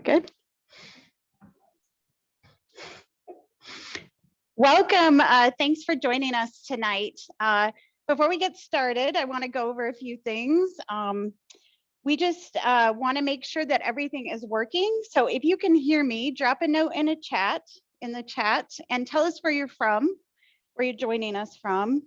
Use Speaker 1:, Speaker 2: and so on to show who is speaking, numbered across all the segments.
Speaker 1: good. Welcome. Thanks for joining us tonight. Before we get started, I want to go over a few things. We just want to make sure that everything is working. So if you can hear me, drop a note in the chat, and tell us where you're from, where you're joining us from.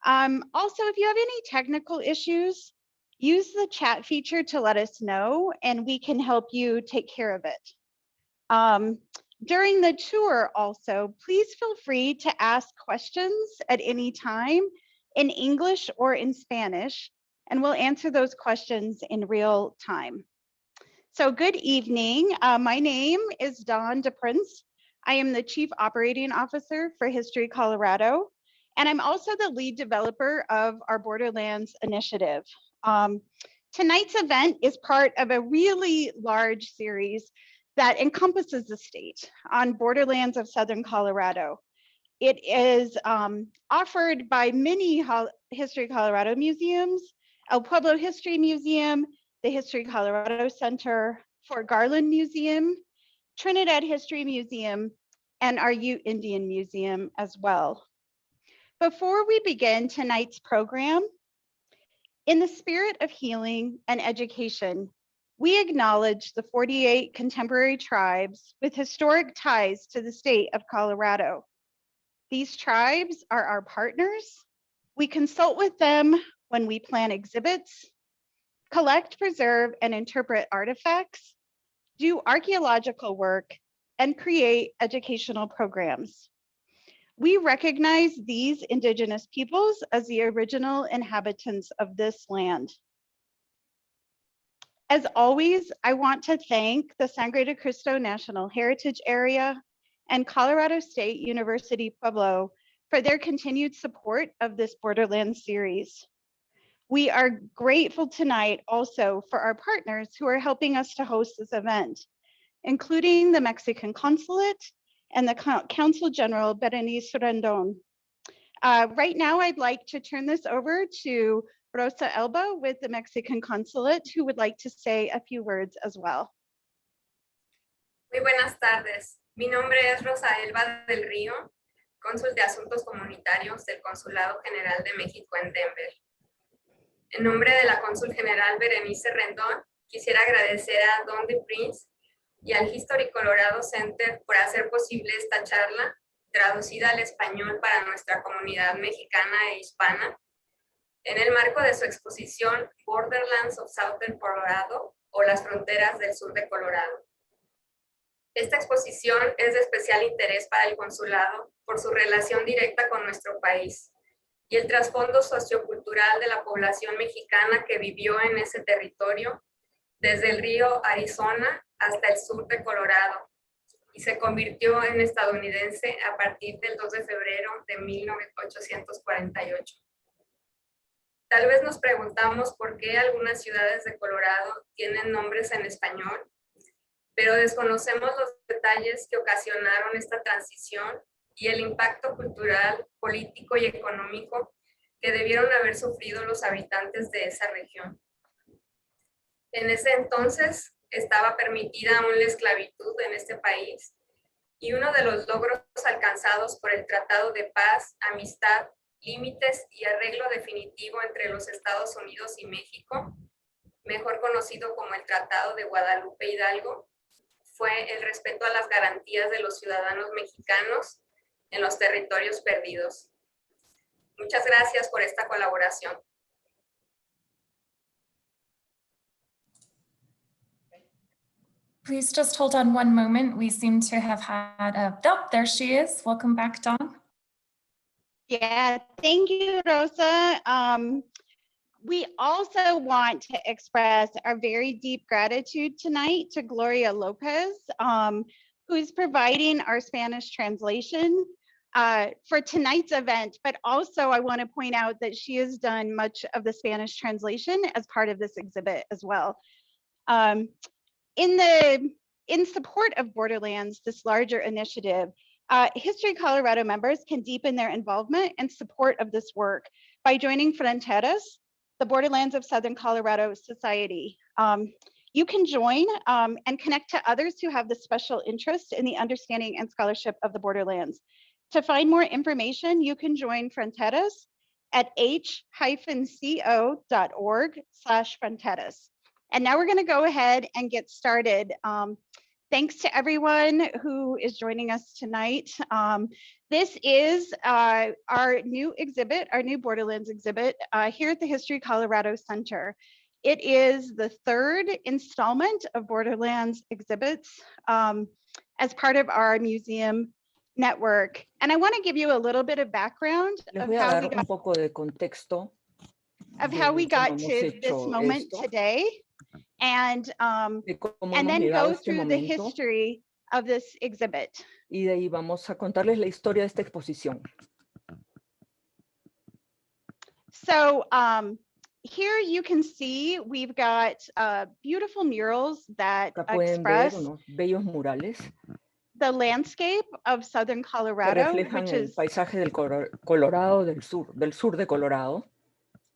Speaker 1: Also, if you have any technical issues, use the chat feature to let us know, and we can help you take care of it. During the tour also, please feel free to ask questions at any time in English or in Spanish, and we'll answer those questions in real time. So good evening. My name is Dawn DiPrince. I am the Chief Operating Officer for History Colorado, and I'm also the lead developer of our Borderlands initiative. Tonight's event is part of a really large series that encompasses the state on Borderlands of Southern Colorado. It is offered by many History Colorado museums, El Pueblo History Museum, the History Colorado Center, Fort Garland Museum, Trinidad History Museum, and our Ute Indian Museum as well. Before we begin tonight's program, in the spirit of healing and education, we acknowledge the 48 contemporary tribes with historic ties to the state of Colorado. These tribes are our partners. We consult with them when we plan exhibits, collect, preserve, and interpret artifacts, do archaeological work, and create educational programs. We recognize these Indigenous peoples as the original inhabitants of this land. As always, I want to thank the Sangre de Cristo National Heritage Area and Colorado State University Pueblo for their continued support of this Borderlands series. We are grateful tonight also for our partners who are helping us to host this event, including the Mexican Consulate and the Consul General Berenice Rendon. Right now, I'd like to turn this over to Rosa Elba with the Mexican Consulate, who would like to say a few words as well.
Speaker 2: Muy buenas tardes. Mi nombre es Rosa Elba del Río, cónsul de Asuntos Comunitarios del Consulado General de México en Denver. En nombre de la Cónsul General Berenice Rendón, quisiera agradecer a Dawn DiPrince y al History Colorado Center por hacer posible esta charla, traducida al español para nuestra comunidad mexicana e hispana, en el marco de su exposición Borderlands of Southern Colorado o las fronteras del sur de Colorado. Esta exposición es de especial interés para el consulado por su relación directa con nuestro país y el trasfondo sociocultural de la población mexicana que vivió en ese territorio desde el río Arizona hasta el sur de Colorado y se convirtió en estadounidense a partir del 2 de febrero de 1848. Tal vez nos preguntamos por qué algunas ciudades de Colorado tienen nombres en español, pero desconocemos los detalles que ocasionaron esta transición y el impacto cultural, político y económico que debieron haber sufrido los habitantes de esa región. En ese entonces estaba permitida aún la esclavitud en este país y uno de los logros alcanzados por el Tratado de Paz, Amistad, Límites y Arreglo Definitivo entre los Estados Unidos y México, mejor conocido como el Tratado de Guadalupe-Hidalgo, fue el respeto a las garantías de los ciudadanos mexicanos en los territorios perdidos. Muchas gracias por esta colaboración.
Speaker 3: Please just hold on one moment. We seem to have had oh, there she is. Welcome back, Dawn.
Speaker 1: Yeah, thank you, Rosa. We also want to express our very deep gratitude tonight to Gloria Lopez, who is providing our Spanish translation for tonight's event, but also I want to point out that she has done much of the Spanish translation as part of this exhibit as well. In support of Borderlands, this larger initiative, History Colorado members can deepen their involvement and support of this work by joining Fronteras, the Borderlands of Southern Colorado Society. You can join and connect to others who have the special interest in the understanding and scholarship of the borderlands. To find more information, you can join Fronteras at h-co.org/Fronteras. And now we're going to go ahead and get started. Thanks to everyone who is joining us tonight. This is our new exhibit, our new Borderlands exhibit here at the History Colorado Center. It is the third installment of Borderlands exhibits as part of our museum network. And I want to give you a little bit of background
Speaker 4: Les
Speaker 1: of
Speaker 4: voy a
Speaker 1: how
Speaker 4: dar
Speaker 1: we
Speaker 4: un
Speaker 1: got,
Speaker 4: poco de contexto
Speaker 1: of
Speaker 4: de
Speaker 1: how we
Speaker 4: cómo
Speaker 1: got
Speaker 4: hemos
Speaker 1: to this
Speaker 4: hecho
Speaker 1: moment
Speaker 4: esto,
Speaker 1: today, and
Speaker 4: de cómo
Speaker 1: and
Speaker 4: hemos
Speaker 1: then
Speaker 4: llegado a
Speaker 1: go
Speaker 4: este
Speaker 1: through the
Speaker 4: momento,
Speaker 1: history of this exhibit.
Speaker 4: y de ahí vamos a contarles la historia de esta exposición.
Speaker 1: So here you can see we've got beautiful murals that
Speaker 4: Acá pueden ver
Speaker 1: express
Speaker 4: unos bellos murales
Speaker 1: the landscape of Southern
Speaker 4: que
Speaker 1: Colorado,
Speaker 4: reflejan el paisaje del Colorado del sur de Colorado,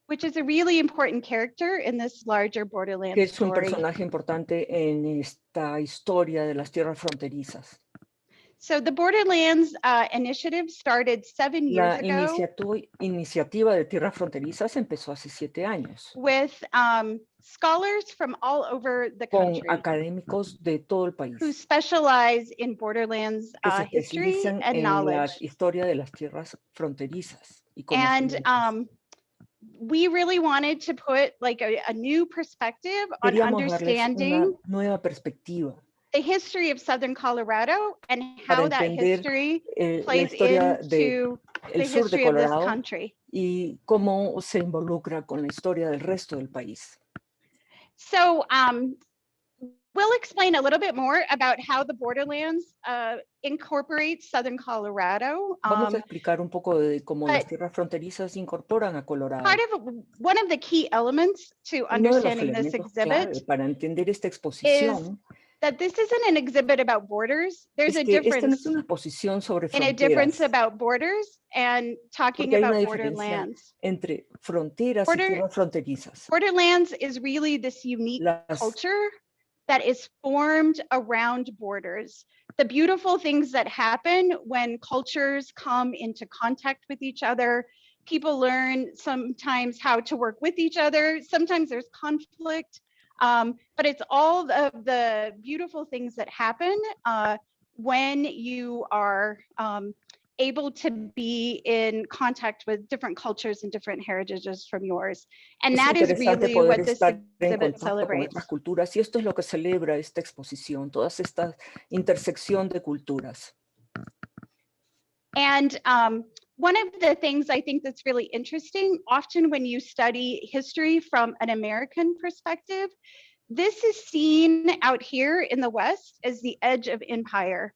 Speaker 1: which is a really important character in this larger Borderlands
Speaker 4: que es un
Speaker 1: story.
Speaker 4: personaje importante en esta historia de las tierras fronterizas.
Speaker 1: So the Borderlands initiative started 7 years
Speaker 4: La
Speaker 1: ago
Speaker 4: iniciativa de tierras fronterizas empezó hace 7 años
Speaker 1: with scholars from all over the
Speaker 4: con
Speaker 1: country
Speaker 4: académicos de todo el país
Speaker 1: who specialize in Borderlands
Speaker 4: que se
Speaker 1: history
Speaker 4: especializan
Speaker 1: and
Speaker 4: en la
Speaker 1: knowledge.
Speaker 4: historia de las tierras fronterizas y
Speaker 1: And
Speaker 4: conocimientos.
Speaker 1: we really wanted to put like a new perspective on
Speaker 4: Queríamos darles una
Speaker 1: understanding
Speaker 4: nueva perspectiva
Speaker 1: the history of Southern Colorado and
Speaker 4: para
Speaker 1: how that
Speaker 4: entender
Speaker 1: history
Speaker 4: la
Speaker 1: plays
Speaker 4: historia
Speaker 1: into the
Speaker 4: del sur de
Speaker 1: history of this
Speaker 4: Colorado
Speaker 1: country.
Speaker 4: y cómo se involucra con la historia del resto del país.
Speaker 1: So we'll explain a little bit more about how the Borderlands incorporates Southern Colorado.
Speaker 4: Vamos a explicar un poco de cómo las
Speaker 1: but
Speaker 4: tierras fronterizas incorporan a Colorado.
Speaker 1: One of the key elements to
Speaker 4: Uno de los
Speaker 1: understanding this
Speaker 4: elementos clave
Speaker 1: exhibit
Speaker 4: para entender esta
Speaker 1: is
Speaker 4: exposición
Speaker 1: that this isn't an exhibit about borders. There's
Speaker 4: es
Speaker 1: a
Speaker 4: que esta no es
Speaker 1: difference
Speaker 4: una exposición sobre
Speaker 1: and a difference
Speaker 4: fronteras,
Speaker 1: about borders and talking
Speaker 4: porque hay una
Speaker 1: about
Speaker 4: diferencia
Speaker 1: Borderlands.
Speaker 4: entre fronteras y tierras fronterizas.
Speaker 1: Borderlands is really this unique
Speaker 4: Las
Speaker 1: culture that is formed around borders. The beautiful things that happen when cultures come into contact with each other. People learn sometimes how to work with each other. Sometimes there's conflict, but it's all of the beautiful things that happen when you are able to be in contact with different cultures and different heritages from yours. And that is
Speaker 4: interesante
Speaker 1: really
Speaker 4: poder
Speaker 1: what this
Speaker 4: estar en
Speaker 1: exhibit
Speaker 4: contacto con
Speaker 1: celebrates.
Speaker 4: otras culturas y esto es lo que celebra esta exposición, toda esta intersección de culturas.
Speaker 1: And one of the things I think that's really interesting, often when you study history from an American perspective, this is seen out here in the West as the edge of empire.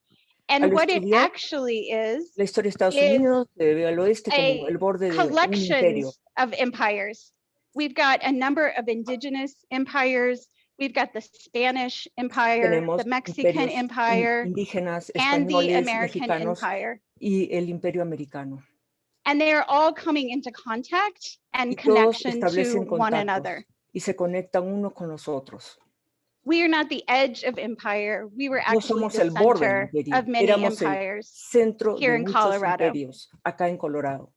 Speaker 1: And what it actually is
Speaker 4: la historia de Estados Unidos se ve al oeste como el borde de un imperio.
Speaker 1: Collections of empires. We've got a number of indigenous empires. We've got the Spanish Empire,
Speaker 4: Tenemos
Speaker 1: the Mexican Empire,
Speaker 4: indígenas,
Speaker 1: and the
Speaker 4: españoles,
Speaker 1: American
Speaker 4: mexicanos
Speaker 1: Empire.
Speaker 4: y el imperio americano.
Speaker 1: And they're all coming into contact and
Speaker 4: Y todos
Speaker 1: connection to
Speaker 4: establecen
Speaker 1: one
Speaker 4: contactos
Speaker 1: another.
Speaker 4: y se conectan unos con los otros.
Speaker 1: We are not the edge of empire. We were
Speaker 4: No
Speaker 1: actually
Speaker 4: somos
Speaker 1: the
Speaker 4: el borde del
Speaker 1: center
Speaker 4: imperio,
Speaker 1: of many
Speaker 4: éramos el
Speaker 1: empires
Speaker 4: centro
Speaker 1: here
Speaker 4: de
Speaker 1: in
Speaker 4: muchos
Speaker 1: Colorado.
Speaker 4: imperios acá en Colorado.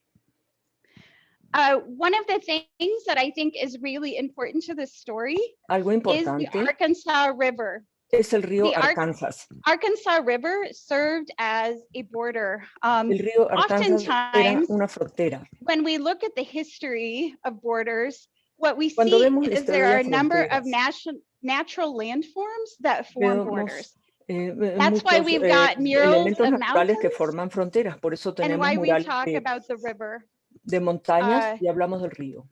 Speaker 1: One of the things that I think is really important to this story
Speaker 4: Algo
Speaker 1: is the
Speaker 4: importante
Speaker 1: Arkansas River.
Speaker 4: es el río
Speaker 1: The
Speaker 4: Arkansas.
Speaker 1: Arkansas River served as a border.
Speaker 4: El río Arkansas era
Speaker 1: Oftentimes,
Speaker 4: una frontera.
Speaker 1: when we look at the history of borders, what we
Speaker 4: Cuando
Speaker 1: see
Speaker 4: vemos la
Speaker 1: is
Speaker 4: historia
Speaker 1: there
Speaker 4: de
Speaker 1: are a
Speaker 4: las
Speaker 1: number of
Speaker 4: fronteras,
Speaker 1: natural landforms that form
Speaker 4: vemos
Speaker 1: borders. That's why
Speaker 4: muchos
Speaker 1: we've got murals
Speaker 4: elementos
Speaker 1: of
Speaker 4: naturales que
Speaker 1: mountains
Speaker 4: forman fronteras. Por eso
Speaker 1: and
Speaker 4: tenemos
Speaker 1: why we
Speaker 4: murales
Speaker 1: talk about the river.
Speaker 4: de montañas y hablamos del río.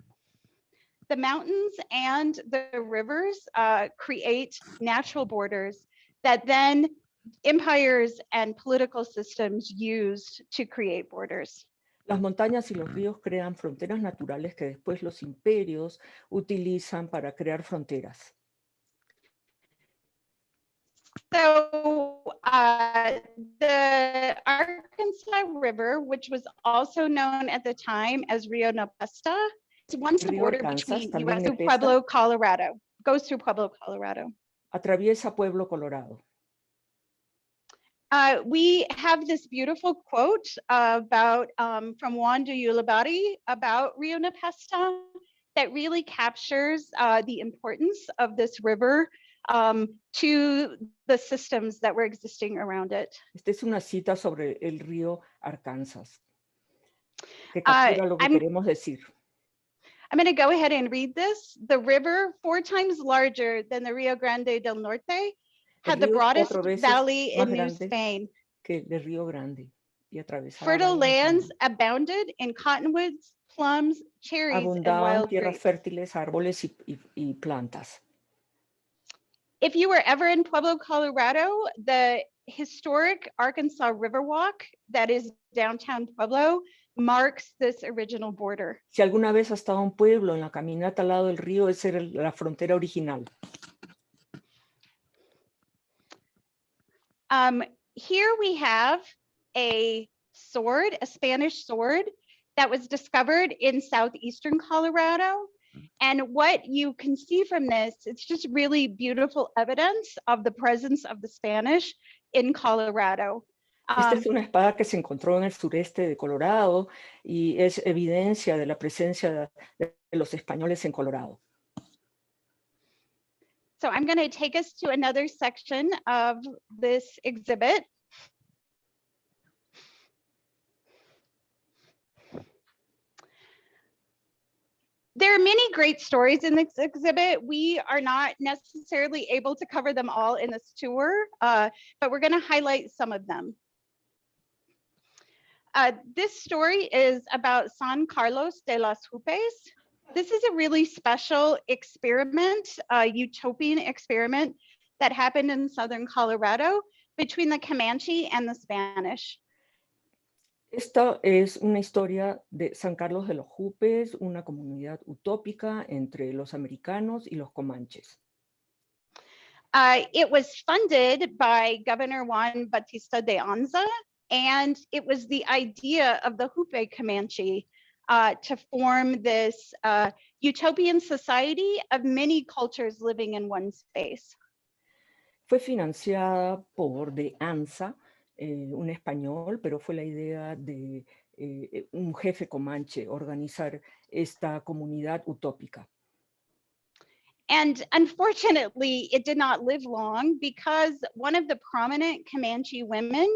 Speaker 1: The mountains and the rivers create natural borders that then empires and political systems used to create borders.
Speaker 4: Las montañas y los ríos crean fronteras naturales que después los imperios utilizan para crear fronteras.
Speaker 1: So the Arkansas River, which was also known at the time as Rio Nepesta, is one border between US and Pueblo, Colorado. Goes through Pueblo, Colorado.
Speaker 4: atraviesa Pueblo Colorado.
Speaker 1: We have this beautiful quote about from Juan de Ulibari about Rio Nepesta that really captures the importance of this river to the systems that were existing around it.
Speaker 4: Esta es una cita sobre el río Arkansas, que captura lo que queremos decir.
Speaker 1: I'm going to go ahead and read this. The river, 4 times larger than the Rio Grande del Norte, had the broadest valley in New Spain.
Speaker 4: Que de Rio Grande, y
Speaker 1: fertile lands abounded in cottonwoods, plums, cherries, and wild
Speaker 4: tierras
Speaker 1: grapes.
Speaker 4: fértiles, árboles y plantas.
Speaker 1: If you were ever in Pueblo, Colorado, the historic Arkansas Riverwalk that is downtown Pueblo marks this original border.
Speaker 4: Si alguna vez has estado en Pueblo, en la caminata al lado del río, esa era la frontera original.
Speaker 1: Here we have a sword, a Spanish sword that was discovered in southeastern Colorado. And what you can see from this, it's just really beautiful evidence of the presence of the Spanish in Colorado.
Speaker 4: Esta es una espada que se encontró en el sureste de Colorado y es evidencia de la presencia de los españoles en Colorado.
Speaker 1: So I'm going to take us to another section of this exhibit. There are many great stories in this exhibit. We are not necessarily able to cover them all in this tour, but we're going to highlight some of them. This story is about San Carlos de las Hupes. This is a really special experiment, a utopian experiment that happened in southern Colorado between the Comanche and the Spanish.
Speaker 4: Esta es una historia de San Carlos de los Hupes, una comunidad utópica entre los americanos y los comanches.
Speaker 1: It was funded by Governor Juan Bautista de Anza, and it was the idea of the Hupe Comanche to form this utopian society of many cultures living in one space.
Speaker 4: Fue financiada por de Anza, un español, pero fue la idea de un jefe comanche organizar esta comunidad utópica.
Speaker 1: And unfortunately, it did not live long because one of the prominent Comanche women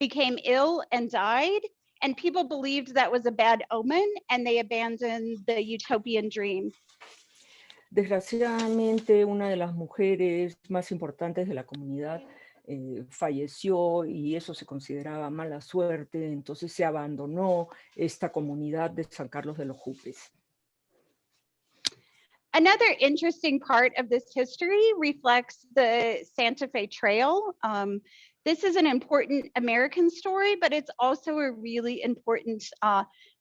Speaker 1: became ill and died, and people believed that was a bad omen, and they abandoned the utopian dream.
Speaker 4: Desgraciadamente, una de las mujeres más importantes de la comunidad falleció y eso se consideraba mala suerte, entonces se abandonó esta comunidad de San Carlos de los Hupes.
Speaker 1: Another interesting part of this history reflects the Santa Fe Trail. This is an important American story, but it's also a really important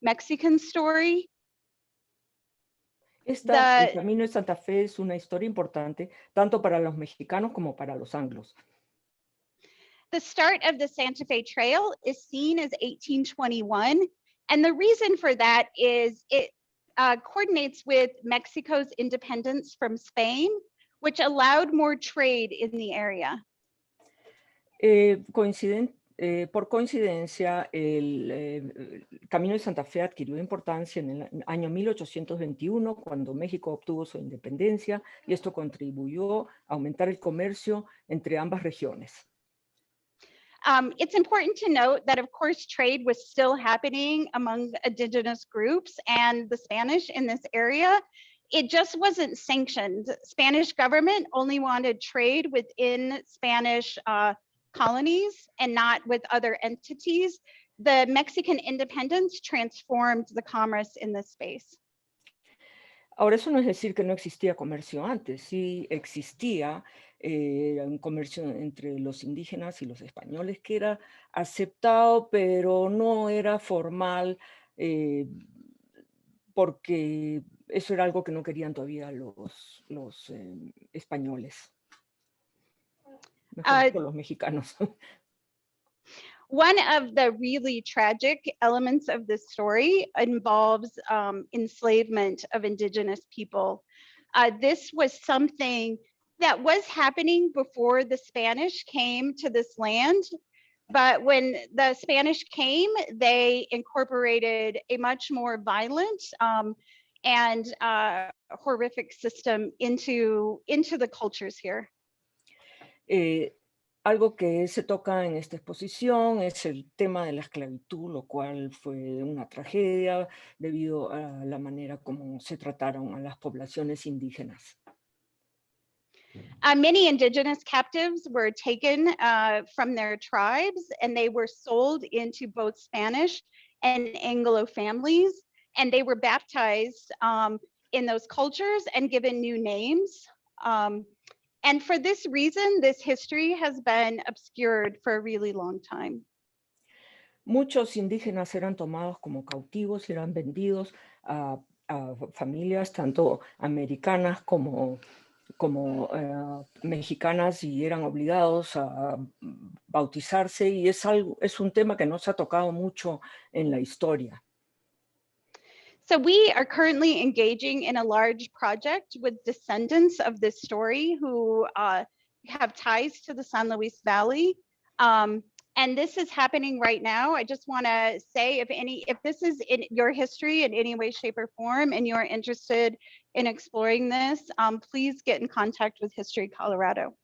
Speaker 1: Mexican story.
Speaker 4: El Camino de Santa Fe es una historia importante, tanto para los mexicanos como para los anglos.
Speaker 1: The start of the Santa Fe Trail is seen as 1821, and the reason for that is it coordinates with Mexico's independence from Spain, which allowed more trade in the area.
Speaker 4: Por coincidencia, el Camino de Santa Fe adquirió importancia en el año 1821, cuando México obtuvo su independencia, y esto contribuyó a aumentar el comercio entre ambas regiones.
Speaker 1: It's important to note that, of course, trade was still happening among indigenous groups and the Spanish in this area. It just wasn't sanctioned. Spanish government only wanted trade within Spanish colonies and not with other entities. The Mexican independence transformed the commerce in this space.
Speaker 4: Ahora, eso no es decir que no existía comercio antes, sí existía un comercio entre los indígenas y los españoles que era aceptado, pero no era formal, porque eso era algo que no querían todavía los españoles. Mejor dicho, los mexicanos.
Speaker 1: One of the really tragic elements of this story involves enslavement of indigenous people. This was something that was happening before the Spanish came to this land. But when the Spanish came, they incorporated a much more violent and horrific system into the cultures here.
Speaker 4: Algo que se toca en esta exposición es el tema de la esclavitud, lo cual fue una tragedia debido a la manera como se trataron a las poblaciones indígenas.
Speaker 1: Many indigenous captives were taken from their tribes, and they were sold into both Spanish and Anglo families, and they were baptized in those cultures and given new names. And for this reason, this history has been obscured for a really long time.
Speaker 4: Muchos indígenas eran tomados como cautivos y eran vendidos a familias tanto americanas como mexicanas, y eran obligados a bautizarse, y es un tema que no se ha tocado mucho en la historia.
Speaker 1: So we are currently engaging in a large project with descendants of this story who have ties to the San Luis Valley. And this is happening right now. I just want to say, if this is in your history in any way, shape, or form, and you're interested in exploring this, please get in contact with History Colorado.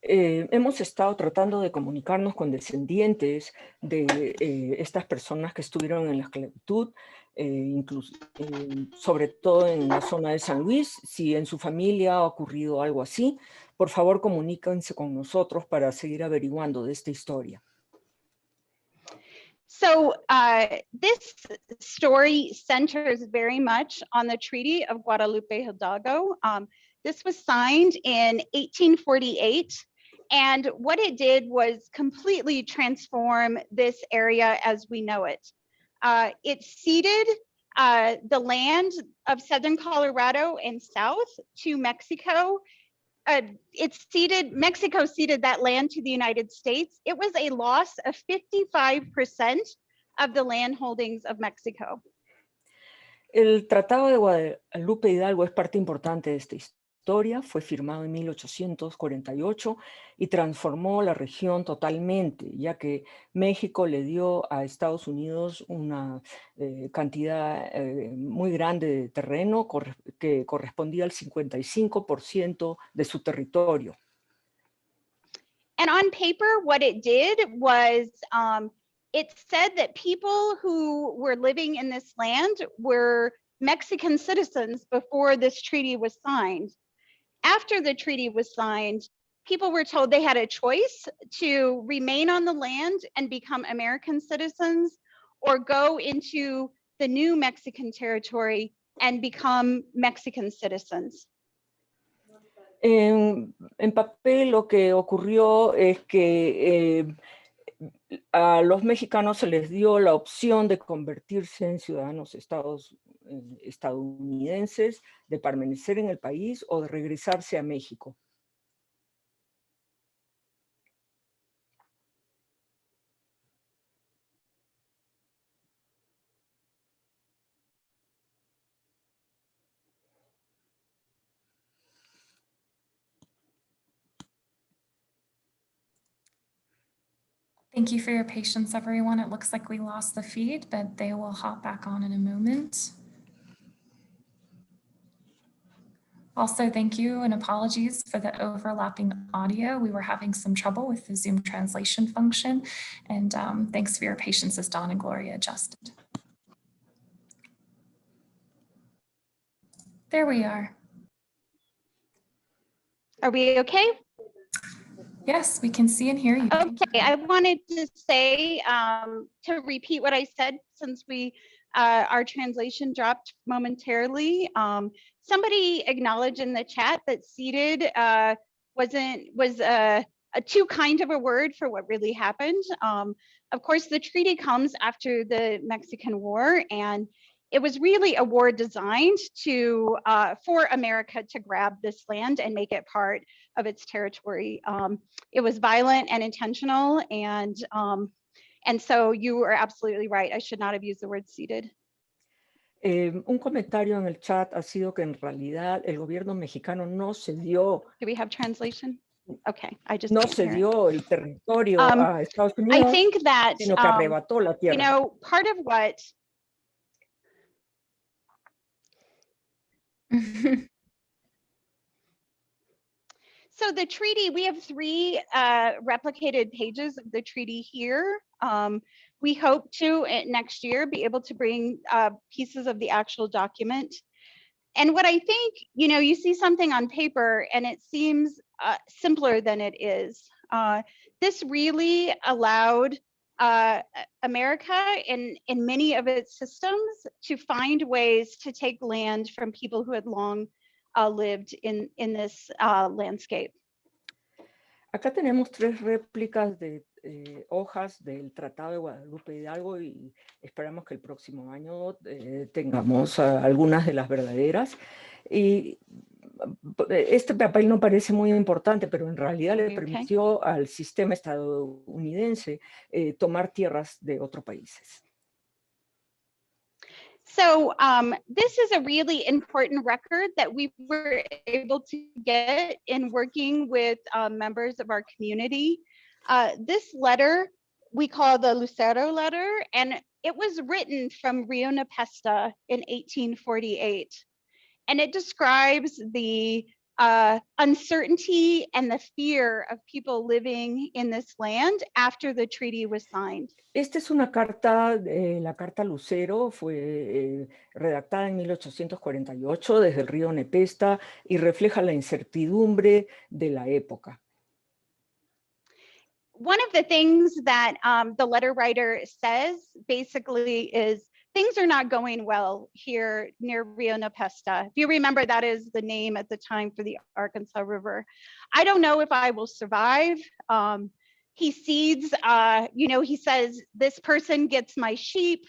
Speaker 4: Hemos estado tratando de comunicarnos con descendientes de estas personas que estuvieron en la esclavitud, incluso, sobre todo en la zona de San Luis. Si en su familia ha ocurrido algo así, por favor comuníquense con nosotros para seguir averiguando de esta historia.
Speaker 1: So this story centers very much on the Treaty of Guadalupe-Hidalgo. This was signed in 1848, and what it did was completely transform this area as we know it. It ceded the land of Southern Colorado and South to Mexico. Mexico ceded that land to the United States. It was a loss of 55% of the land holdings of Mexico.
Speaker 4: El Tratado de Guadalupe Hidalgo es parte importante de esta historia. Fue firmado en 1848 y transformó la región totalmente, ya que México le dio a Estados Unidos una cantidad muy grande de terreno que correspondía al 55% de su territorio.
Speaker 1: And on paper, what it did was it said that people who were living in this land were Mexican citizens before this treaty was signed. After the treaty was signed, people were told they had a choice to remain on the land and become American citizens, or go into the new Mexican territory and become Mexican citizens.
Speaker 4: En papel lo que ocurrió es que a los mexicanos se les dio la opción de convertirse en ciudadanos estadounidenses, de permanecer en el país o de regresarse a México.
Speaker 3: Thank you for your patience, everyone. It looks like we lost the feed, but they will hop back on in a moment. Also, thank you and apologies for the overlapping audio. We were having some trouble with the Zoom translation function, and thanks for your patience as Dawn and Gloria adjusted. There we are.
Speaker 1: Are we okay?
Speaker 3: Yes, we can see and hear you.
Speaker 1: Okay, I wanted to say, to repeat what I said, since our translation dropped momentarily. Somebody acknowledged in the chat that ceded was a too kind of a word for what really happened. Of course, the treaty comes after the Mexican War, and it was really a war designed for America to grab this land and make it part of its territory. It was violent and intentional, and so you are absolutely right. I should not have used the word ceded.
Speaker 4: Un comentario en el chat ha sido que en realidad el gobierno mexicano no cedió,
Speaker 1: Do we have translation? Okay, I just
Speaker 4: no
Speaker 1: can't hear it.
Speaker 4: cedió el territorio a Estados
Speaker 1: I
Speaker 4: Unidos,
Speaker 1: think that,
Speaker 4: sino que arrebató la
Speaker 1: you
Speaker 4: tierra.
Speaker 1: know, part of what so the treaty, we have 3 replicated pages of the treaty here. We hope to next year be able to bring pieces of the actual document. And what I think, you know, you see something on paper and it seems simpler than it is. This really allowed America in many of its systems to find ways to take land from people who had long lived in this landscape.
Speaker 4: Acá tenemos 3 réplicas de hojas del Tratado de Guadalupe-Hidalgo y esperamos que el próximo año tengamos algunas de las verdaderas. Y este papel no parece muy importante, pero en realidad le permitió al sistema estadounidense tomar tierras de otros países.
Speaker 1: So this is a really important record that we were able to get in working with members of our community. This letter we call the Lucero Letter, and it was written from Rio Grande in 1848. And it describes the uncertainty and the fear of people living in this land after the treaty was signed.
Speaker 4: Esta es una carta, la carta Lucero, fue redactada en 1848 desde el río Nepesta y refleja la incertidumbre de la época.
Speaker 1: One of the things that the letter writer says basically is things are not going well here near Rio Nepesta. If you remember, that is the name at the time for the Arkansas River. I don't know if I will survive. He cedes, you know, he says, this person gets my sheep.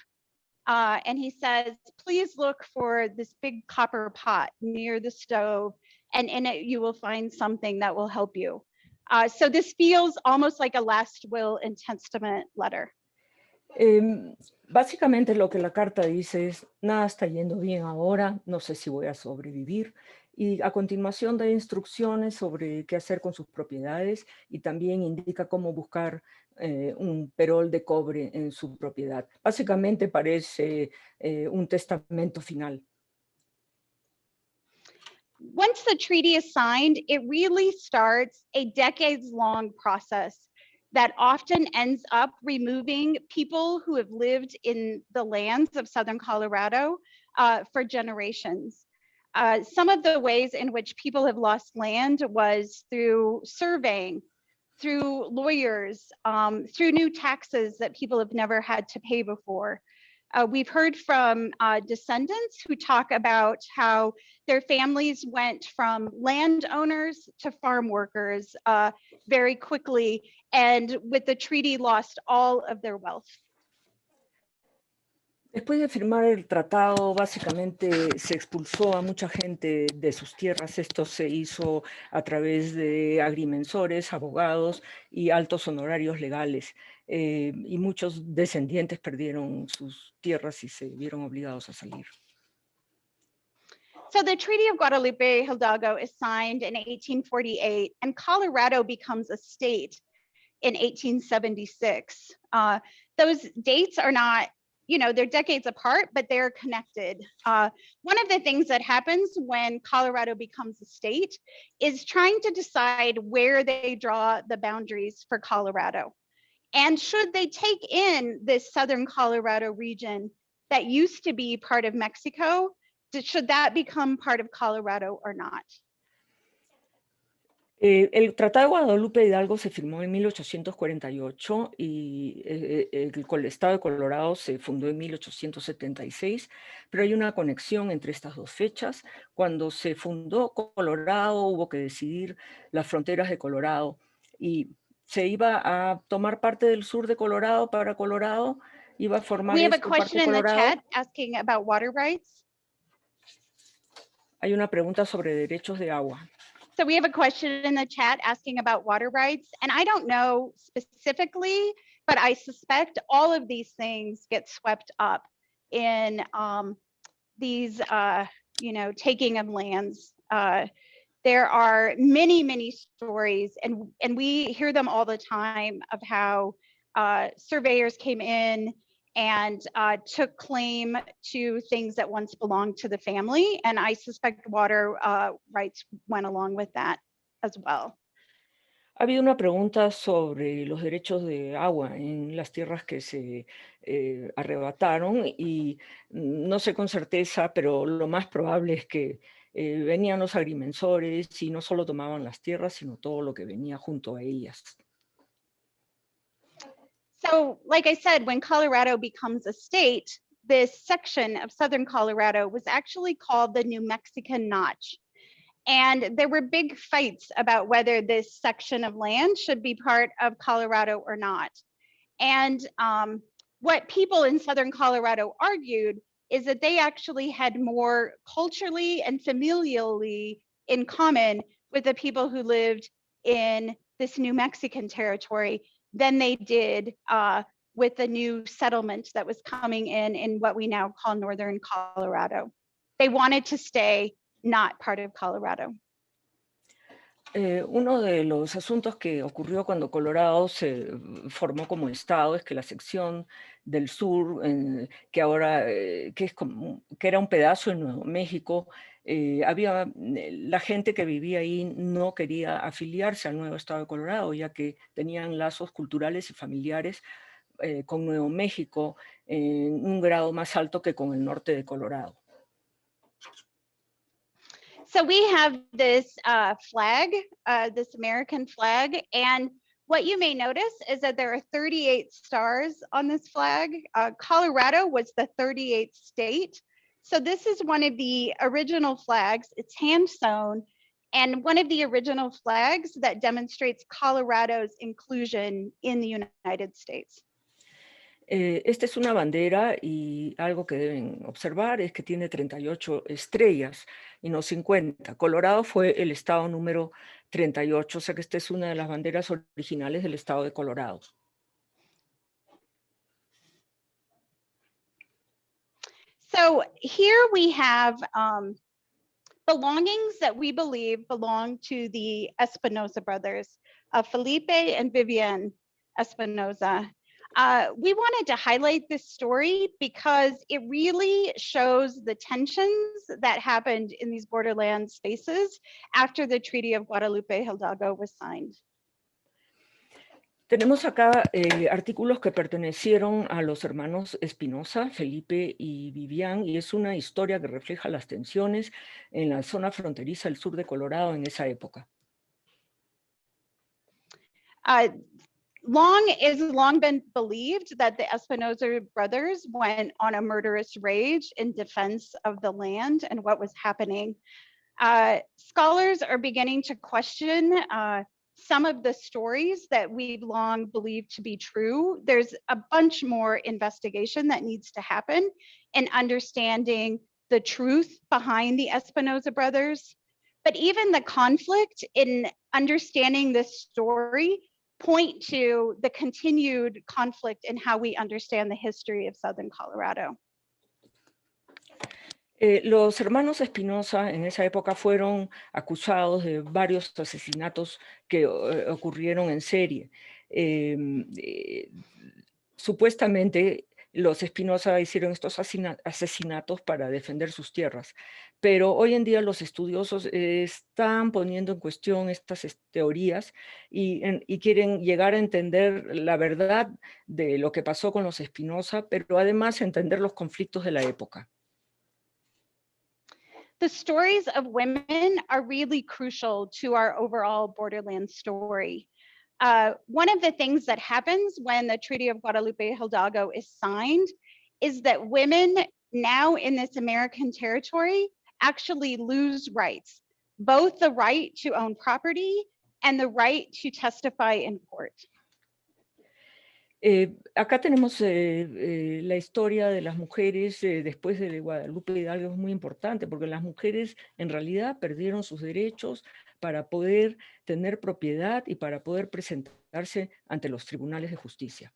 Speaker 1: And he says, please look for this big copper pot near the stove, and in it you will find something that will help you. So this feels almost like a last will and testament letter.
Speaker 4: Básicamente lo que la carta dice es, nada está yendo bien ahora, no sé si voy a sobrevivir. Y a continuación da instrucciones sobre qué hacer con sus propiedades y también indica cómo buscar un perol de cobre en su propiedad. Básicamente parece un testamento final.
Speaker 1: Once the treaty is signed, it really starts a decades-long process that often ends up removing people who have lived in the lands of Southern Colorado for generations. Some of the ways in which people have lost land was through surveying, through lawyers, through new taxes that people have never had to pay before. We've heard from descendants who talk about how their families went from landowners to farm workers very quickly, and with the treaty lost all of their wealth.
Speaker 4: Después de firmar el tratado, básicamente se expulsó a mucha gente de sus tierras. Esto se hizo a través de agrimensores, abogados y altos honorarios legales. Y muchos descendientes perdieron sus tierras y se vieron obligados a salir.
Speaker 1: So the Treaty of Guadalupe-Hidalgo is signed in 1848, and Colorado becomes a state in 1876. Those dates are not, you know, they're decades apart, but they're connected. One of the things that happens when Colorado becomes a state is trying to decide where they draw the boundaries for Colorado. And should they take in this Southern Colorado region that used to be part of Mexico, should that become part of Colorado or not?
Speaker 4: El Tratado de Guadalupe-Hidalgo se firmó en 1848 y el Estado de Colorado se fundó en 1876, pero hay una conexión entre estas dos fechas. Cuando se fundó Colorado hubo que decidir las fronteras de Colorado y se iba a tomar parte del sur de Colorado para Colorado, iba a formar
Speaker 1: We have a
Speaker 4: esto, parte
Speaker 1: question in the
Speaker 4: Colorado.
Speaker 1: chat asking about water rights.
Speaker 4: Hay una pregunta sobre derechos de agua.
Speaker 1: So we have a question in the chat asking about water rights, and I don't know specifically, but I suspect all of these things get swept up in these, taking of lands. There are many, many stories, and we hear them all the time of how surveyors came in and took claim to things that once belonged to the family. And I suspect water rights went along with that as well.
Speaker 4: Ha habido una pregunta sobre los derechos de agua en las tierras que se arrebataron y no sé con certeza, pero lo más probable es que venían los agrimensores y no solo tomaban las tierras, sino todo lo que venía junto a ellas.
Speaker 1: So, like I said, when Colorado becomes a state, this section of Southern Colorado was actually called the New Mexican Notch. And there were big fights about whether this section of land should be part of Colorado or not. And what people in Southern Colorado argued is that they actually had more culturally and familially in common with the people who lived in this New Mexican territory than they did with the new settlement that was coming in what we now call Northern Colorado. They wanted to stay not part of Colorado.
Speaker 4: Uno de los asuntos que ocurrió cuando Colorado se formó como estado es que la sección del sur, que ahora que era un pedazo de Nuevo México, la gente que vivía ahí no quería afiliarse al nuevo estado de Colorado, ya que tenían lazos culturales y familiares con Nuevo México en un grado más alto que con el norte de Colorado.
Speaker 1: So we have this flag, this American flag, and what you may notice is that there are 38 stars on this flag. Colorado was the 38th state. So this is one of the original flags. It's hand sewn, and one of the original flags that demonstrates Colorado's inclusion in the United States.
Speaker 4: Esta es una bandera y algo que deben observar es que tiene 38 estrellas y no 50. Colorado fue el estado número 38, o sea que esta es una de las banderas originales del estado de Colorado.
Speaker 1: So here we have belongings that we believe belong to the Espinosa brothers, Felipe and Vivian Espinosa. We wanted to highlight this story because it really shows the tensions that happened in these borderland spaces after the Treaty of Guadalupe-Hidalgo was signed.
Speaker 4: Tenemos acá artículos que pertenecieron a los hermanos Espinosa, Felipe y Vivian, y es una historia que refleja las tensiones en la zona fronteriza del sur de Colorado en esa época.
Speaker 1: It's long been believed that the Espinosa brothers went on a murderous rage in defense of the land and what was happening. Scholars are beginning to question some of the stories that we've long believed to be true. There's a bunch more investigation that needs to happen in understanding the truth behind the Espinosa brothers. But even the conflict in understanding this story point to the continued conflict in how we understand the history of Southern Colorado.
Speaker 4: Los hermanos Espinosa en esa época fueron acusados de varios asesinatos que ocurrieron en serie. Supuestamente los Espinosa hicieron estos asesinatos para defender sus tierras, pero hoy en día los estudiosos están poniendo en cuestión estas teorías y quieren llegar a entender la verdad de lo que pasó con los Espinosa, pero además entender los conflictos de la época.
Speaker 1: The stories of women are really crucial to our overall borderland story. One of the things that happens when the Treaty of Guadalupe-Hidalgo is signed is that women now in this American territory actually lose rights, both the right to own property and the right to testify in court.
Speaker 4: Acá tenemos la historia de las mujeres después de Guadalupe Hidalgo. Es muy importante porque las mujeres en realidad perdieron sus derechos para poder tener propiedad y para poder presentarse ante los tribunales de justicia.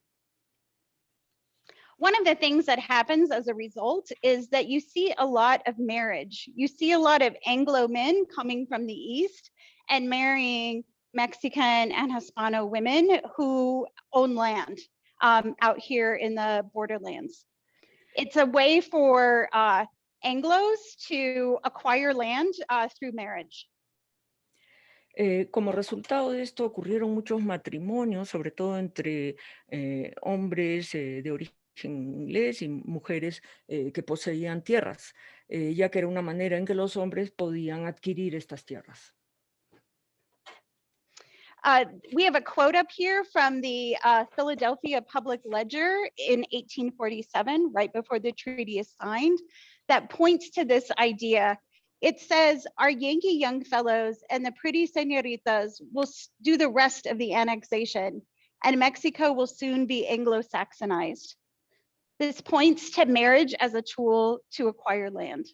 Speaker 1: one of the things that happens as a result is that you see a lot of marriage. You see a lot of Anglo men coming from the East and marrying Mexican and Hispano women who own land out here in the borderlands. It's a way for Anglos to acquire land through marriage.
Speaker 4: Como resultado de esto ocurrieron muchos matrimonios, sobre todo entre hombres de origen inglés y mujeres que poseían tierras, ya que era una manera en que los hombres podían adquirir estas tierras.
Speaker 1: We have a quote up here from the Philadelphia Public Ledger in 1847, right before the treaty is signed, that points to this idea. It says, our Yankee young fellows and the pretty señoritas will do the rest of the annexation, and Mexico will soon be Anglo-Saxonized. This points to marriage as a tool to acquire land.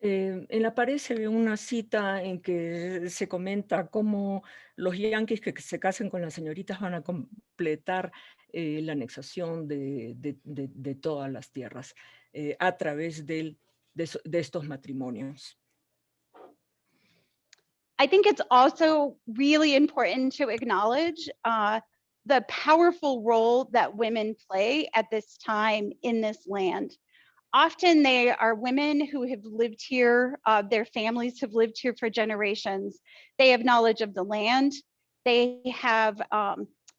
Speaker 4: En la pared se ve una cita en que se comenta cómo los yanquis que se casen con las señoritas van a completar la anexación de todas las tierras a través de estos matrimonios.
Speaker 1: I think it's also really important to acknowledge the powerful role that women play at this time in this land. Often they are women who have lived here, their families have lived here for generations. They have knowledge of the land, they have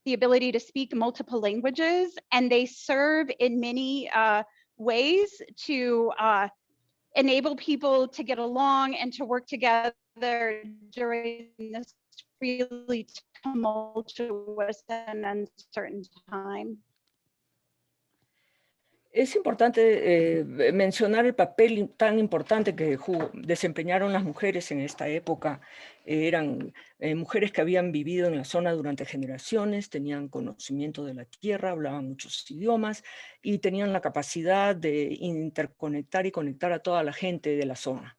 Speaker 1: the ability to speak multiple languages, and they serve in many ways to enable people to get along and to work together during this really tumultuous and uncertain time.
Speaker 4: Es importante mencionar el papel tan importante que desempeñaron las mujeres en esta época. Eran mujeres que habían vivido en la zona durante generaciones, tenían conocimiento de la tierra, hablaban muchos idiomas y tenían la capacidad de interconectar y conectar a toda la gente de la zona.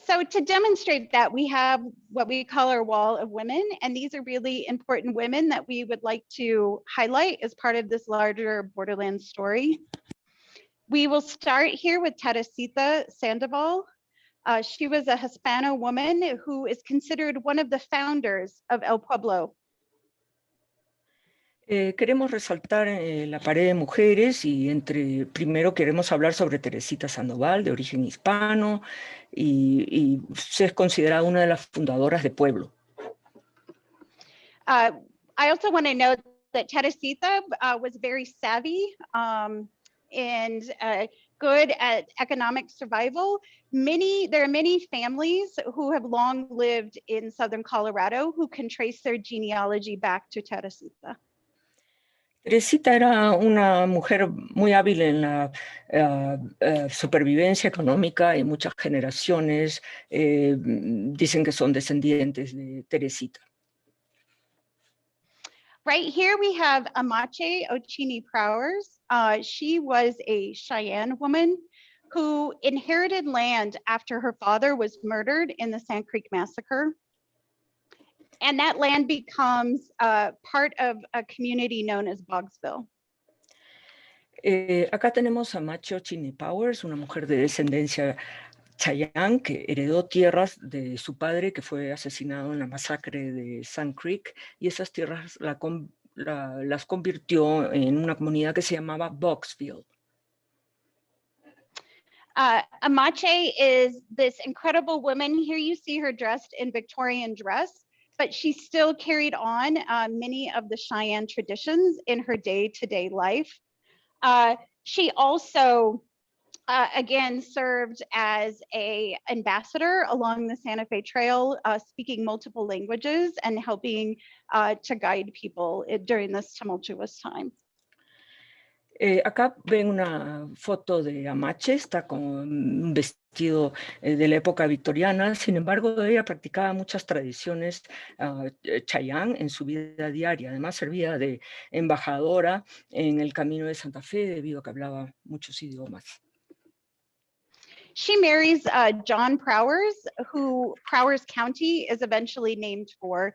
Speaker 1: So to demonstrate that, we have what we call our wall of women, and these are really important women that we would like to highlight as part of this larger Borderlands story. We will start here with Tarasita Sandoval. She was a Hispano woman who is considered one of the founders of El Pueblo.
Speaker 4: Queremos resaltar la pared de mujeres y primero queremos hablar sobre Tarasita Sandoval, de origen hispano, y es considerada una de las fundadoras de Pueblo.
Speaker 1: I also want to note that Tarasita was very savvy and good at economic survival. There are many families who have long lived in Southern Colorado who can trace their genealogy back to Tarasita.
Speaker 4: Teresita era una mujer muy hábil en la supervivencia económica y muchas generaciones dicen que son descendientes de Teresita.
Speaker 1: Right here we have Amache Ochini Prowers. She was a Cheyenne woman who inherited land after her father was murdered in the Sand Creek Massacre. And that land becomes part of a community known as Bogsville.
Speaker 4: Acá tenemos a Macho Chini Powers, una mujer de descendencia Cheyenne que heredó tierras de su padre que fue asesinado en la masacre de Sand Creek, y esas tierras las convirtió en una comunidad que se llamaba Bogsville.
Speaker 1: Amache is this incredible woman. Here you see her dressed in Victorian dress, but she still carried on many of the Cheyenne traditions in her day-to-day life. She also, again, served as an ambassador along the Santa Fe Trail, speaking multiple languages and helping to guide people during this tumultuous time.
Speaker 4: Acá ven una foto de Amache, está con un vestido de la época victoriana. Sin embargo, ella practicaba muchas tradiciones Cheyenne en su vida diaria. Además, servía de embajadora en el Camino de Santa Fe debido a que hablaba muchos idiomas.
Speaker 1: She marries John Prowers, who Prowers County is eventually named for.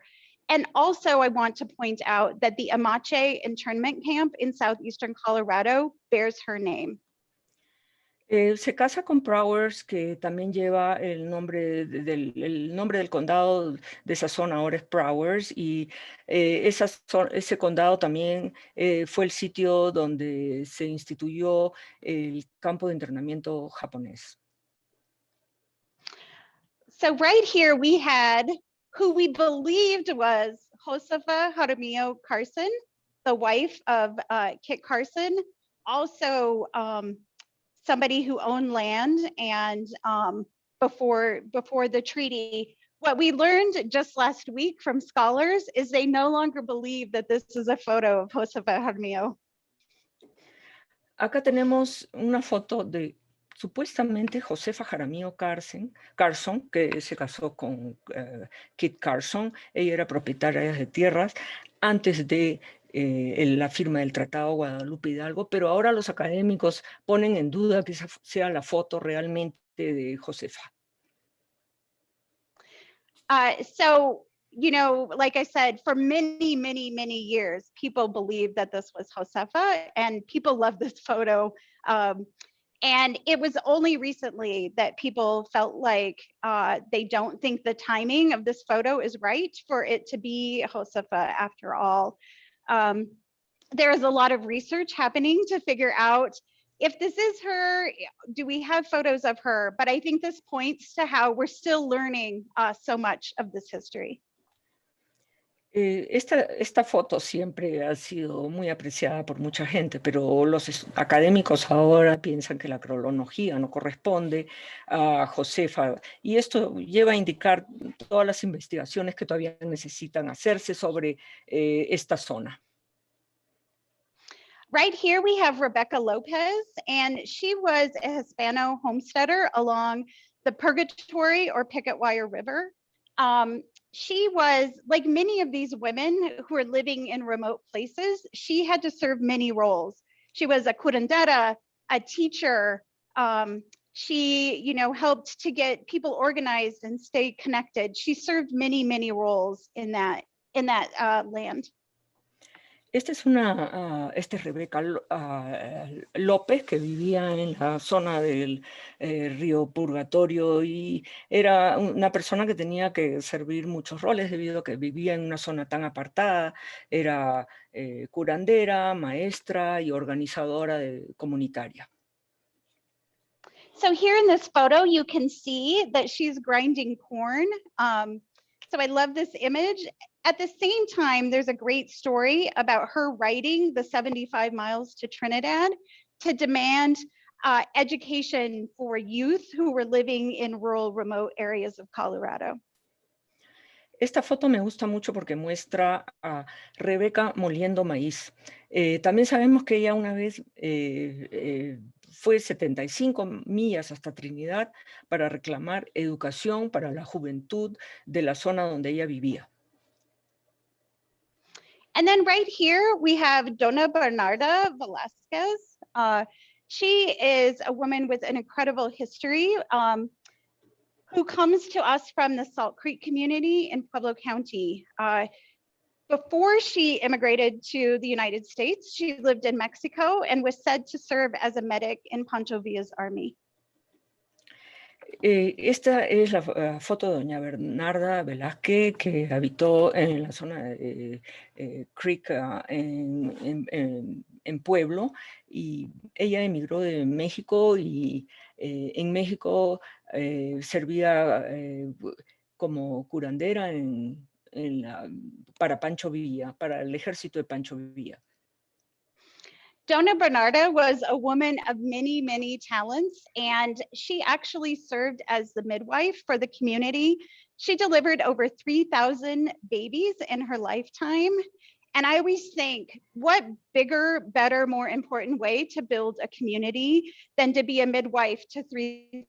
Speaker 1: And also I want to point out that the Amache internment camp in southeastern Colorado bears her name.
Speaker 4: Se casa con Prowers, que también lleva el nombre del condado de esa zona, ahora es Prowers, y ese condado también fue el sitio donde se instituyó el campo de entrenamiento japonés.
Speaker 1: So right here we had who we believed was Josefa Jaramillo Carson, the wife of Kit Carson, also somebody who owned land, and before the treaty. What we learned just last week from scholars is they no longer believe that this is a photo of Josefa Jaramillo.
Speaker 4: Acá tenemos una foto de supuestamente Josefa Jaramillo Carson, que se casó con Kit Carson. Ella era propietaria de tierras antes de la firma del Tratado Guadalupe-Hidalgo, pero ahora los académicos ponen en duda que esa sea la foto realmente de Josefa.
Speaker 1: So, you know, like I said, for many, many, many years, people believed that this was Josefa, and people love this photo. And it was only recently that people felt like they don't think the timing of this photo is right for it to be Josefa after all. There is a lot of research happening to figure out if this is her. Do we have photos of her? But I think this points to how we're still learning so much of this history.
Speaker 4: Esta foto siempre ha sido muy apreciada por mucha gente, pero los académicos ahora piensan que la cronología no corresponde a Josefa, y esto lleva a indicar todas las investigaciones que todavía necesitan hacerse sobre esta zona.
Speaker 1: Right here we have Rebecca Lopez, and she was a Hispano homesteader along the Purgatory or Picket Wire River. She was, like many of these women who are living in remote places, she had to serve many roles. She was a curandera, a teacher. She, you know, helped to get people organized and stay connected. She served many, many roles in that land.
Speaker 4: Esta es Rebeca López, que vivía en la zona del río Purgatorio, y era una persona que tenía que servir muchos roles debido a que vivía en una zona tan apartada. Era curandera, maestra y organizadora comunitaria.
Speaker 1: So here in this photo, you can see that she's grinding corn. So I love this image. At the same time, there's a great story about her riding the 75 miles to Trinidad to demand education for youth who were living in rural, remote areas of Colorado.
Speaker 4: Esta foto me gusta mucho porque muestra a Rebeca moliendo maíz. También sabemos que ella una vez fue 75 millas hasta Trinidad para reclamar educación para la juventud de la zona donde ella vivía.
Speaker 1: And then right here, we have Dona Bernardo Velasquez. She is a woman with an incredible history who comes to us from the Salt Creek community in Pueblo County. Before she immigrated to the United States, she lived in Mexico and was said to serve as a medic in Pancho Villa's army.
Speaker 4: Esta es la foto de doña Bernarda Velázquez, que habitó en la zona de Creek en Pueblo, y ella emigró de México, y en México servía como curandera para Pancho Villa, para el ejército de Pancho Villa.
Speaker 1: Dona Bernardo was a woman of many, many talents, and she actually served as the midwife for the community. She delivered over 3,000 babies in her lifetime. And I always think, what bigger, better, more important way to build a community than to be a midwife to 3,000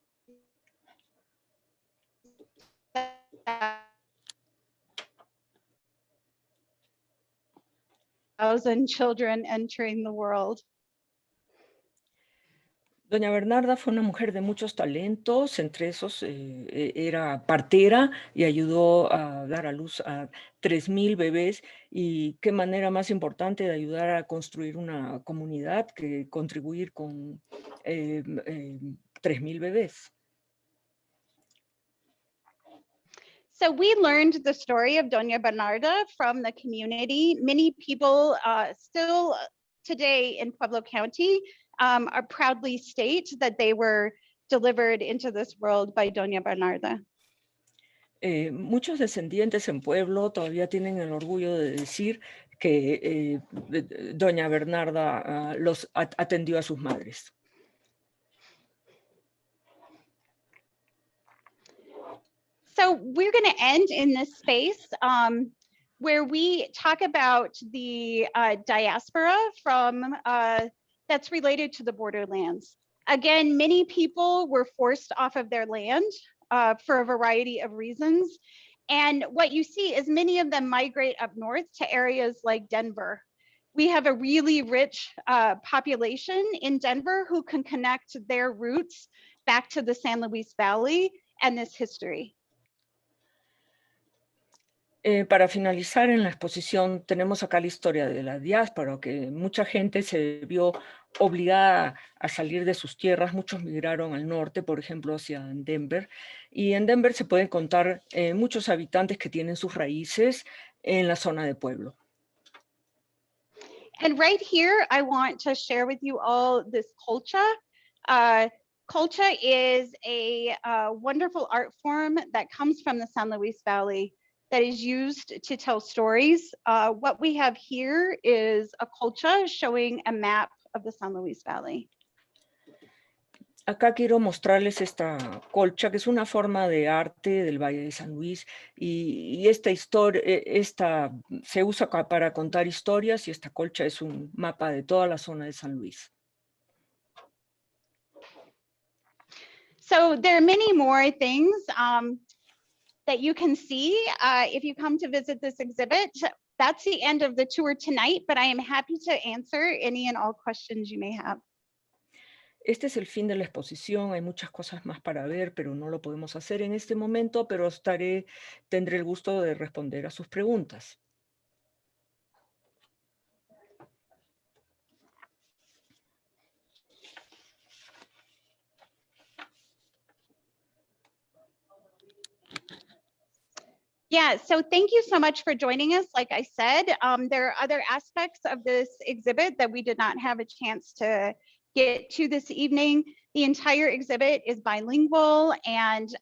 Speaker 1: children entering the world.
Speaker 4: Doña Bernarda fue una mujer de muchos talentos, entre esos era partera y ayudó a dar a luz a 3,000 bebés. Y qué manera más importante de ayudar a construir una comunidad que contribuir con 3,000 bebés.
Speaker 1: So we learned the story of Dona Bernarda from the community. Many people still today in Pueblo County are proudly state that they were delivered into this world by Dona Bernarda.
Speaker 4: Muchos descendientes en Pueblo todavía tienen el orgullo de decir que Doña Bernarda los atendió a sus madres.
Speaker 1: So we're going to end in this space where we talk about the diaspora from that's related to the borderlands. Again, many people were forced off of their land for a variety of reasons. And what you see is many of them migrate up north to areas like Denver. We have a really rich population in Denver who can connect their roots back to the San Luis Valley and this history.
Speaker 4: Para finalizar en la exposición tenemos acá la historia de la diáspora, que mucha gente se vio obligada a salir de sus tierras, muchos migraron al norte, por ejemplo, hacia Denver, y en Denver se pueden contar muchos habitantes que tienen sus raíces en la zona de Pueblo.
Speaker 1: And right here, I want to share with you all this colcha. Colcha is a wonderful art form that comes from the San Luis Valley that is used to tell stories. What we have here is a colcha showing a map of the San Luis Valley.
Speaker 4: Acá quiero mostrarles esta colcha, que es una forma de arte del Valle de San Luis, y esta historia, se usa para contar historias, y esta colcha es un mapa de toda la zona de San Luis.
Speaker 1: So there are many more things that you can see if you come to visit this exhibit. That's the end of the tour tonight, but I am happy to answer any and all questions you may have.
Speaker 4: Este es el fin de la exposición, hay muchas cosas más para ver, pero no lo podemos hacer en este momento, pero tendré el gusto de responder a sus preguntas.
Speaker 1: Yeah, so thank you so much for joining us. Like I said, there are other aspects of this exhibit that we did not have a chance to get to this evening. The entire exhibit is bilingual and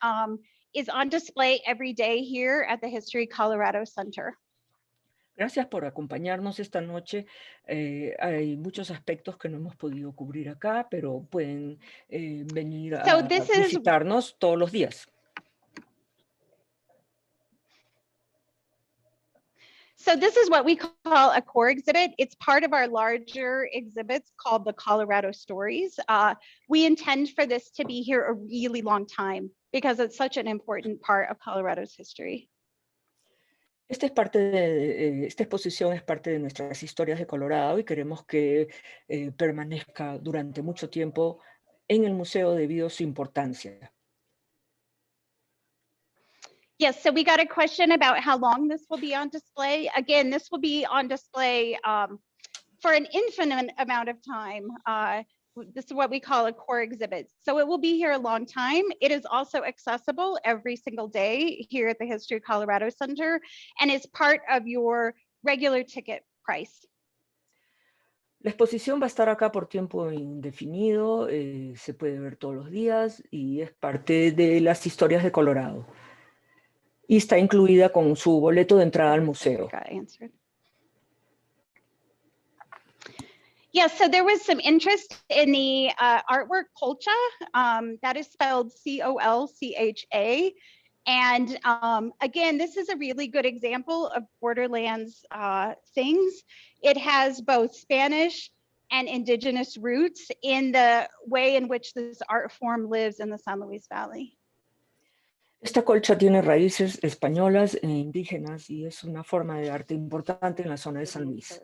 Speaker 1: is on display every day here at the History Colorado Center.
Speaker 4: Gracias por acompañarnos esta noche. Hay muchos aspectos que no hemos podido cubrir acá, pero pueden venir a visitarnos todos los días.
Speaker 1: So this is what we call a core exhibit. It's part of our larger exhibits called the Colorado Stories. We intend for this to be here a really long time because it's such an important part of Colorado's history.
Speaker 4: Esta exposición es parte de nuestras historias de Colorado y queremos que permanezca durante mucho tiempo en el museo debido a su importancia.
Speaker 1: Yes, so we got a question about how long this will be on display. Again, this will be on display for an infinite amount of time. This is what we call a core exhibit. So it will be here a long time. It is also accessible every single day here at the History of Colorado Center, and it's part of your regular ticket price.
Speaker 4: La exposición va a estar acá por tiempo indefinido, se puede ver todos los días y es parte de las historias de Colorado. Y está incluida con su boleto de entrada al museo.
Speaker 1: Yes, so there was some interest in the artwork colcha. That is spelled C-O-L-C-H-A. And again, this is a really good example of Borderlands things. It has both Spanish and indigenous roots in the way in which this art form lives in the San Luis Valley.
Speaker 4: Esta colcha tiene raíces españolas e indígenas y es una forma de arte importante en la zona de San Luis.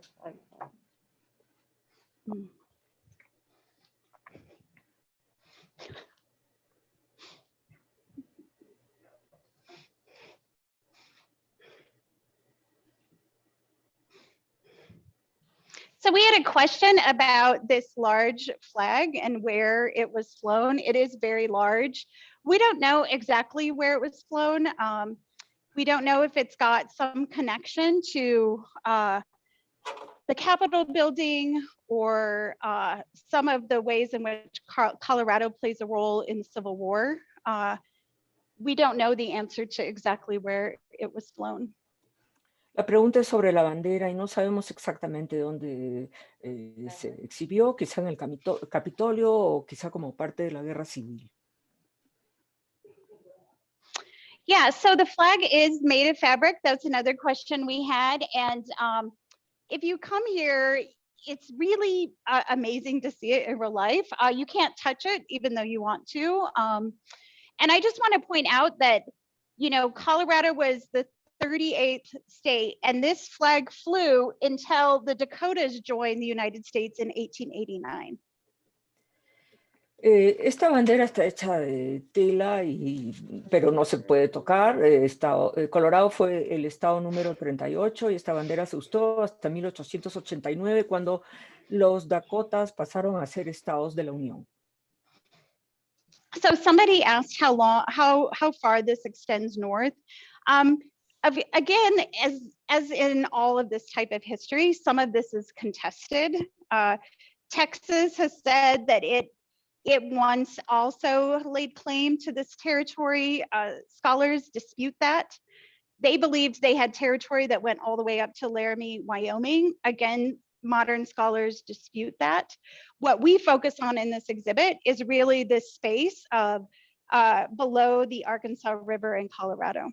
Speaker 1: So we had a question about this large flag and where it was flown. It is very large. We don't know exactly where it was flown. We don't know if it's got some connection to the Capitol building or some of the ways in which Colorado plays a role in the Civil War. We don't know the answer to exactly where it was flown.
Speaker 4: La pregunta es sobre la bandera y no sabemos exactamente dónde se exhibió, quizá en el Capitolio o quizá como parte de la guerra civil.
Speaker 1: Yeah, so the flag is made of fabric. That's another question we had. And if you come here, it's really amazing to see it in real life. You can't touch it even though you want to. And I just want to point out that, you know, Colorado was the 38th state, and this flag flew until the Dakotas joined the United States in 1889.
Speaker 4: Esta bandera está hecha de tela, pero no se puede tocar. Colorado fue el estado número 38 y esta bandera se usó hasta 1889 cuando los Dakotas pasaron a ser estados de la Unión.
Speaker 1: So somebody asked how far this extends north. Again, as in all of this type of history, some of this is contested. Texas has said that it once also laid claim to this territory. Scholars dispute that. They believed they had territory that went all the way up to Laramie, Wyoming. Again, modern scholars dispute that. What we focus on in this exhibit is really this space of below the Arkansas River in Colorado.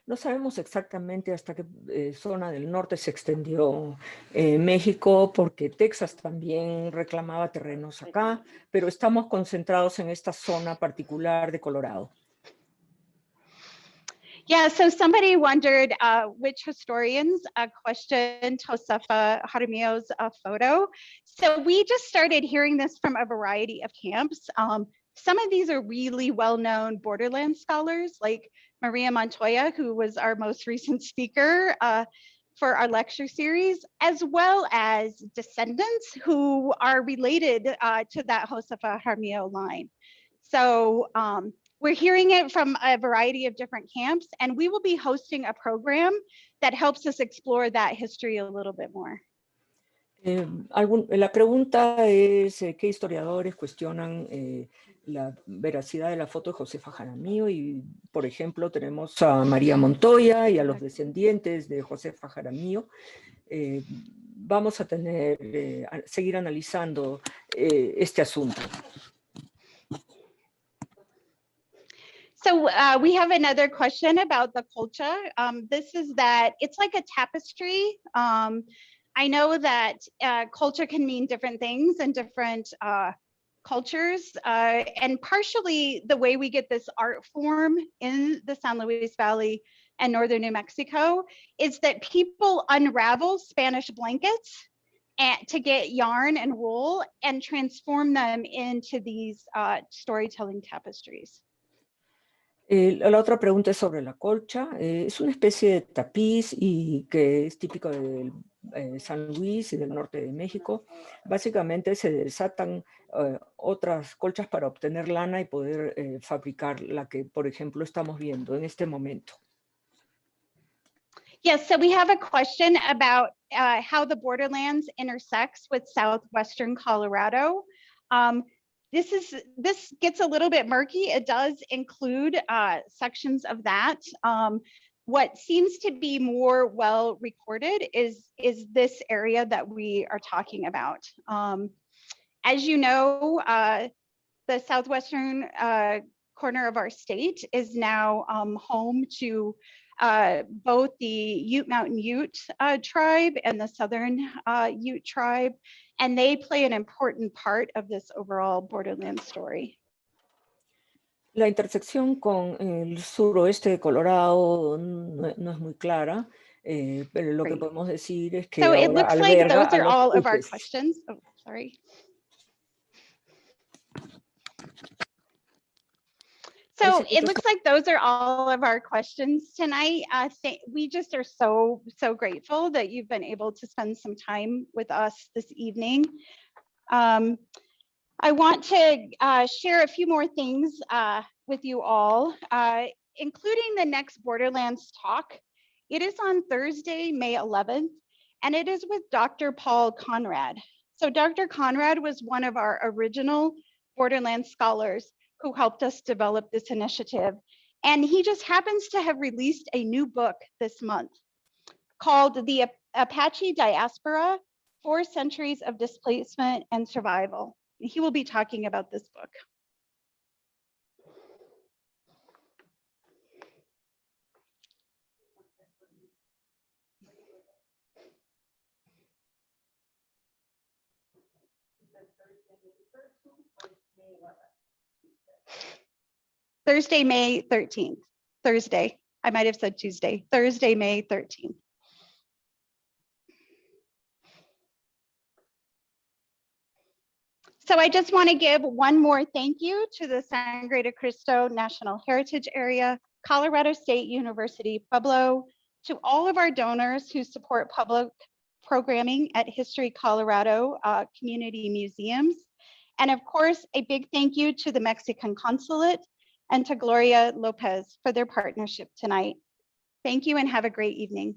Speaker 4: No sabemos exactamente hasta qué zona del norte se extendió México, porque Texas también reclamaba terrenos acá, pero estamos concentrados en esta zona particular de Colorado.
Speaker 1: Yeah, so somebody wondered which historians questioned Josefa Jaramillo's photo. So we just started hearing this from a variety of camps. Some of these are really well-known Borderlands scholars, like Maria Montoya, who was our most recent speaker for our lecture series, as well as descendants who are related to that Josefa Jaramillo line. So we're hearing it from a variety of different camps, and we will be hosting a program that helps us explore that history a little bit more.
Speaker 4: La pregunta es qué historiadores cuestionan la veracidad de la foto de Josefa Jaramillo, y por ejemplo tenemos a María Montoya y a los descendientes de Josefa Jaramillo. Vamos a seguir analizando este asunto.
Speaker 1: So we have another question about the colcha. This is that it's like a tapestry. I know that colcha can mean different things in different cultures, and partially the way we get this art form in the San Luis Valley and northern New Mexico is that people unravel Spanish blankets to get yarn and wool and transform them into these storytelling tapestries.
Speaker 4: La otra pregunta es sobre la colcha. Es una especie de tapiz y que es típico de San Luis y del norte de México. Básicamente se desatan otras colchas para obtener lana y poder fabricar la que, por ejemplo, estamos viendo en este momento.
Speaker 1: Yes, so we have a question about how the Borderlands intersects with Southwestern Colorado. This gets a little bit murky. It does include sections of that. What seems to be more well recorded is this area that we are talking about. As you know, the southwestern corner of our state is now home to both the Ute Mountain Ute tribe and the Southern Ute tribe, and they play an important part of this overall Borderlands story.
Speaker 4: La intersección con el suroeste de Colorado no es muy clara, pero lo que podemos decir es que
Speaker 1: so it
Speaker 4: ahora
Speaker 1: looks like
Speaker 4: alberga
Speaker 1: those are
Speaker 4: a los
Speaker 1: all of our
Speaker 4: Utes.
Speaker 1: questions. Oh, sorry. So it looks like those are all of our questions tonight. We just are so grateful that you've been able to spend some time with us this evening. I want to share a few more things with you all, including the next Borderlands talk. It is on Thursday, May 11th, and it is with Dr. Paul Conrad. So Dr. Conrad was one of our original Borderlands scholars who helped us develop this initiative. And he just happens to have released a new book this month called The Apache Diaspora, 4 Centuries of Displacement and Survival. He will be talking about this book. Thursday, May 13th. Thursday. I might have said Tuesday. Thursday, May 13th. So I just want to give one more thank you to the Sangre de Cristo National Heritage Area, Colorado State University Pueblo, to all of our donors who support public programming at History Colorado community museums. And of course, a big thank you to the Mexican Consulate and to Gloria Lopez for their partnership tonight. Thank you and have a great evening.